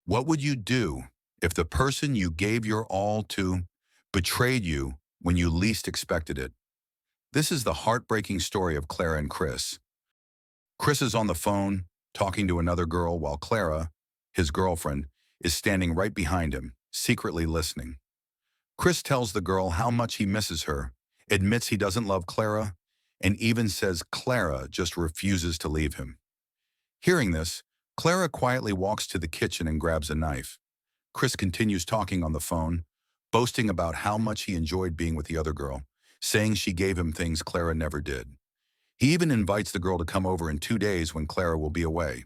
What would you do if the person you gave your all to betrayed you when you least expected it? This is the heartbreaking story of Clara and Cris. Cris is on the phone talking to another girl while Clara, his girlfriend, is standing right behind him, secretly listening. Cris tells the girl how much he misses her, admits he doesn't love Clara, and even says Clara just refuses to leave him. Hearing this, Clara quietly walks to the kitchen and grabs a knife. Cris continues talking on the phone, boasting about how much he enjoyed being with the other girl, saying she gave him things Clara never did. He even invites the girl to come over in 2 days when Clara will be away.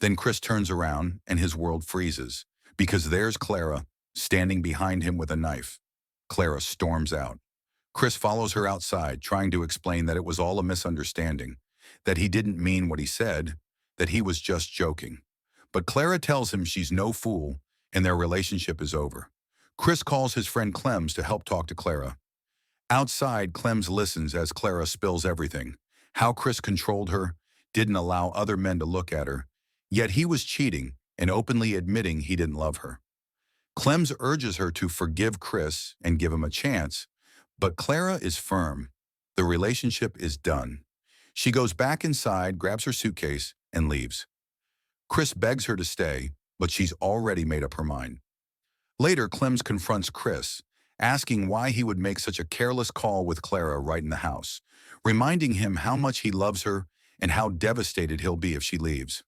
Then Cris turns around and his world freezes, because there's Clara standing behind him with a knife. Clara storms out. Cris follows her outside, trying to explain that it was all a misunderstanding, that he didn't mean what he said, that he was just joking. But Clara tells him she's no fool and their relationship is over. Cris calls his friend Clems to help talk to Clara. Outside, Clems listens as Clara spills everything. How Cris controlled her, didn't allow other men to look at her, yet he was cheating and openly admitting he didn't love her. Clems urges her to forgive Cris and give him a chance, but Clara is firm. The relationship is done. She goes back inside, grabs her suitcase, and leaves. Cris begs her to stay, but she's already made up her mind. Later, Clems confronts Cris, asking why he would make such a careless call with Clara right in the house, reminding him how much he loves her and how devastated he'll be if she leaves.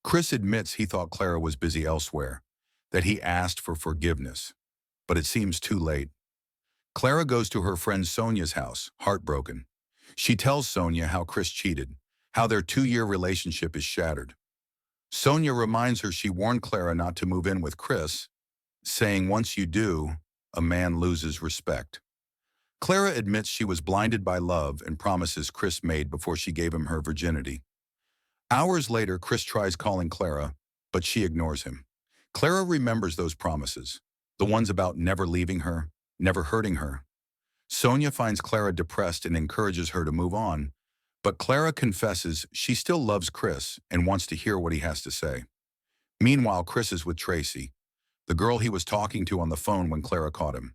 Cris admits he thought Clara was busy elsewhere, that he asked for forgiveness, but it seems too late. Clara goes to her friend Sonia's house, heartbroken. She tells Sonia how Cris cheated, how their 2-year relationship is shattered. Sonia reminds her she warned Clara not to move in with Cris, saying once you do, a man loses respect. Clara admits she was blinded by love and promises Cris made before she gave him her virginity. Hours later, Cris tries calling Clara, but she ignores him. Clara remembers those promises, the ones about never leaving her, never hurting her. Sonia finds Clara depressed and encourages her to move on, but Clara confesses she still loves Cris and wants to hear what he has to say. Meanwhile, Cris is with Tracy, the girl he was talking to on the phone when Clara caught him.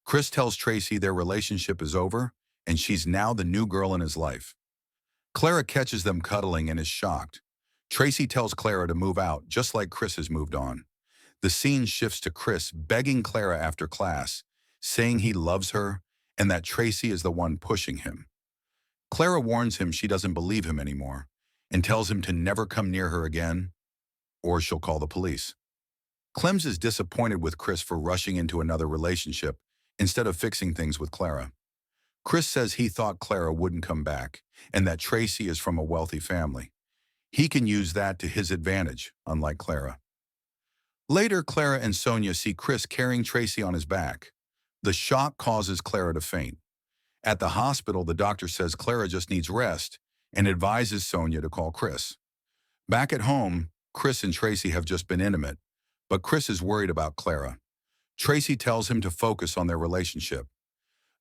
Cris tells Tracy their relationship is over and she's now the new girl in his life. Clara catches them cuddling and is shocked. Tracy tells Clara to move out, just like Cris has moved on. The scene shifts to Cris begging Clara after class, saying he loves her and that Tracy is the one pushing him. Clara warns him she doesn't believe him anymore and tells him to never come near her again, or she'll call the police. Clems is disappointed with Cris for rushing into another relationship instead of fixing things with Clara. Cris says he thought Clara wouldn't come back and that Tracy is from a wealthy family. He can use that to his advantage, unlike Clara. Later, Clara and Sonia see Cris carrying Tracy on his back. The shock causes Clara to faint. At the hospital, the doctor says Clara just needs rest and advises Sonia to call Cris. Back at home, Cris and Tracy have just been intimate, but Cris is worried about Clara. Tracy tells him to focus on their relationship.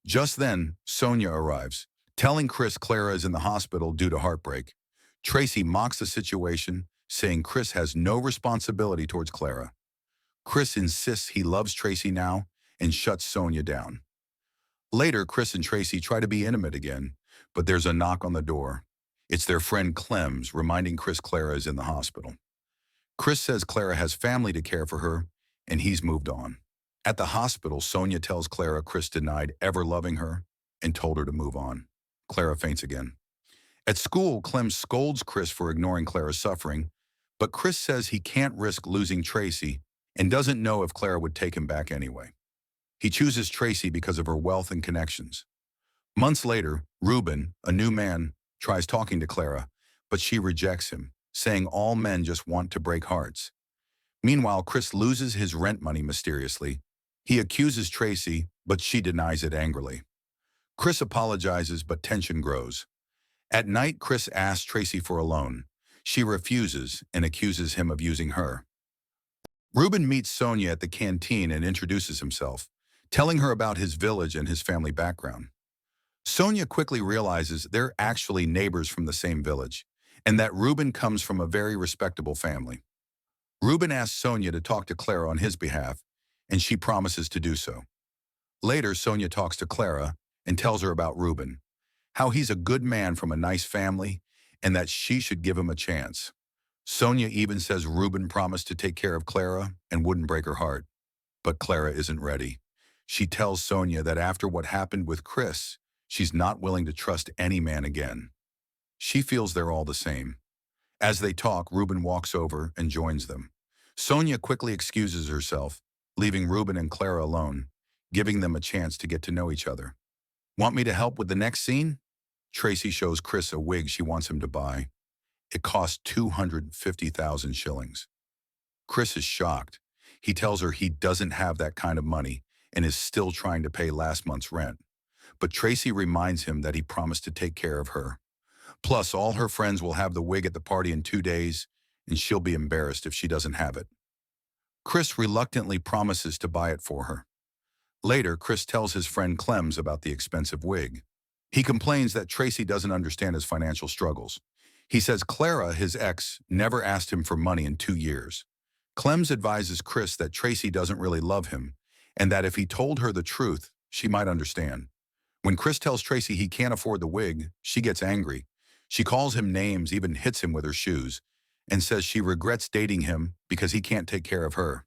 Just then, Sonia arrives, telling Cris Clara is in the hospital due to heartbreak. Tracy mocks the situation, saying Cris has no responsibility towards Clara. Cris insists he loves Tracy now and shuts Sonia down. Later, Cris and Tracy try to be intimate again, but there's a knock on the door. It's their friend Clems, reminding Cris Clara is in the hospital. Cris says Clara has family to care for her, and he's moved on. At the hospital, Sonia tells Clara Cris denied ever loving her and told her to move on. Clara faints again. At school, Clems scolds Cris for ignoring Clara's suffering, but Cris says he can't risk losing Tracy and doesn't know if Clara would take him back anyway. He chooses Tracy because of her wealth and connections. Months later, Ruben, a new man, tries talking to Clara, but she rejects him, saying all men just want to break hearts. Meanwhile, Cris loses his rent money mysteriously. He accuses Tracy, but she denies it angrily. Cris apologizes, but tension grows. At night, Cris asks Tracy for a loan. She refuses and accuses him of using her. Ruben meets Sonia at the canteen and introduces himself, telling her about his village and his family background. Sonia quickly realizes they're actually neighbors from the same village, and that Ruben comes from a very respectable family. Ruben asks Sonia to talk to Clara on his behalf, and she promises to do so. Later, Sonia talks to Clara and tells her about Ruben, how he's a good man from a nice family, and that she should give him a chance. Sonia even says Ruben promised to take care of Clara and wouldn't break her heart. But Clara isn't ready. She tells Sonia that after what happened with Cris, she's not willing to trust any man again. She feels they're all the same. As they talk, Ruben walks over and joins them. Sonia quickly excuses herself, leaving Ruben and Clara alone, giving them a chance to get to know each other. Want me to help with the next scene? Tracy shows Cris a wig she wants him to buy. It costs 250,000 shillings. Cris is shocked. He tells her he doesn't have that kind of money and is still trying to pay last month's rent. But Tracy reminds him that he promised to take care of her. Plus, all her friends will have the wig at the party in 2 days, and she'll be embarrassed if she doesn't have it. Cris reluctantly promises to buy it for her. Later, Cris tells his friend Clems about the expensive wig. He complains that Tracy doesn't understand his financial struggles. He says Clara, his ex, never asked him for money in 2 years. Clems advises Cris that Tracy doesn't really love him, and that if he told her the truth, she might understand. When Cris tells Tracy he can't afford the wig, she gets angry. She calls him names, even hits him with her shoes, and says she regrets dating him because he can't take care of her.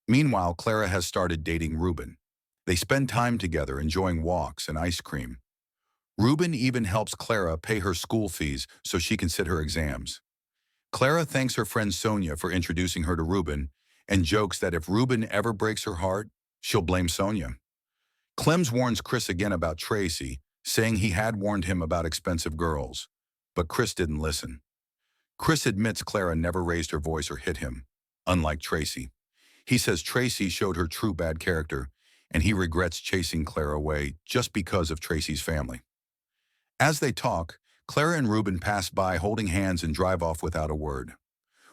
Meanwhile, Clara has started dating Ruben. They spend time together, enjoying walks and ice cream. Ruben even helps Clara pay her school fees so she can sit her exams. Clara thanks her friend Sonia for introducing her to Ruben and jokes that if Ruben ever breaks her heart, she'll blame Sonia. Clems warns Cris again about Tracy, saying he had warned him about expensive girls, but Cris didn't listen. Cris admits Clara never raised her voice or hit him, unlike Tracy. He says Tracy showed her true bad character, and he regrets chasing Clara away just because of Tracy's family. As they talk, Clara and Ruben pass by holding hands and drive off without a word.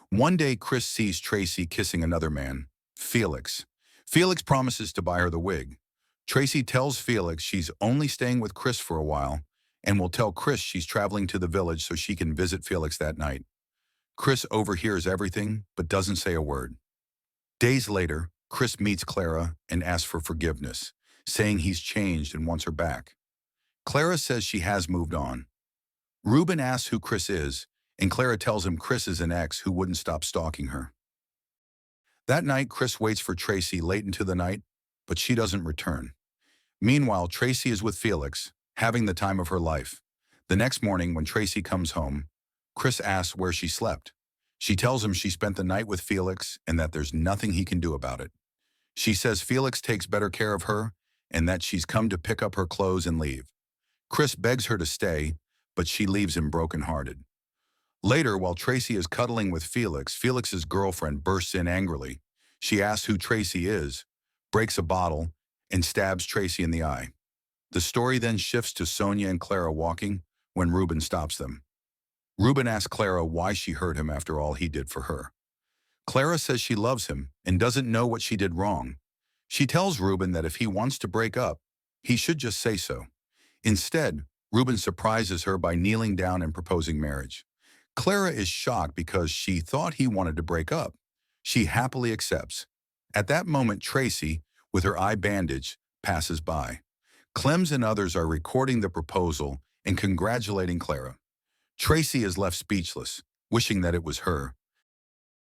One day, Cris sees Tracy kissing another man, Felix. Felix promises to buy her the wig. Tracy tells Felix she's only staying with Cris for a while and will tell Cris she's traveling to the village so she can visit Felix that night. Cris overhears everything but doesn't say a word. Days later, Cris meets Clara and asks for forgiveness, saying he's changed and wants her back. Clara says she has moved on. Ruben asks who Cris is, and Clara tells him Cris is an ex who wouldn't stop stalking her. That night, Cris waits for Tracy late into the night, but she doesn't return. Meanwhile, Tracy is with Felix, having the time of her life. The next morning, when Tracy comes home, Cris asks where she slept. She tells him she spent the night with Felix and that there's nothing he can do about it. She says Felix takes better care of her and that she's come to pick up her clothes and leave. Cris begs her to stay, but she leaves him brokenhearted. Later, while Tracy is cuddling with Felix, Felix's girlfriend bursts in angrily. She asks who Tracy is, breaks a bottle, and stabs Tracy in the eye. The story then shifts to Sonia and Clara walking when Ruben stops them. Ruben asks Clara why she hurt him after all he did for her. Clara says she loves him and doesn't know what she did wrong. She tells Ruben that if he wants to break up, he should just say so. Instead, Ruben surprises her by kneeling down and proposing marriage. Clara is shocked because she thought he wanted to break up. She happily accepts. At that moment, Tracy, with her eye bandaged, passes by. Clems and others are recording the proposal and congratulating Clara. Tracy is left speechless, wishing that it was her,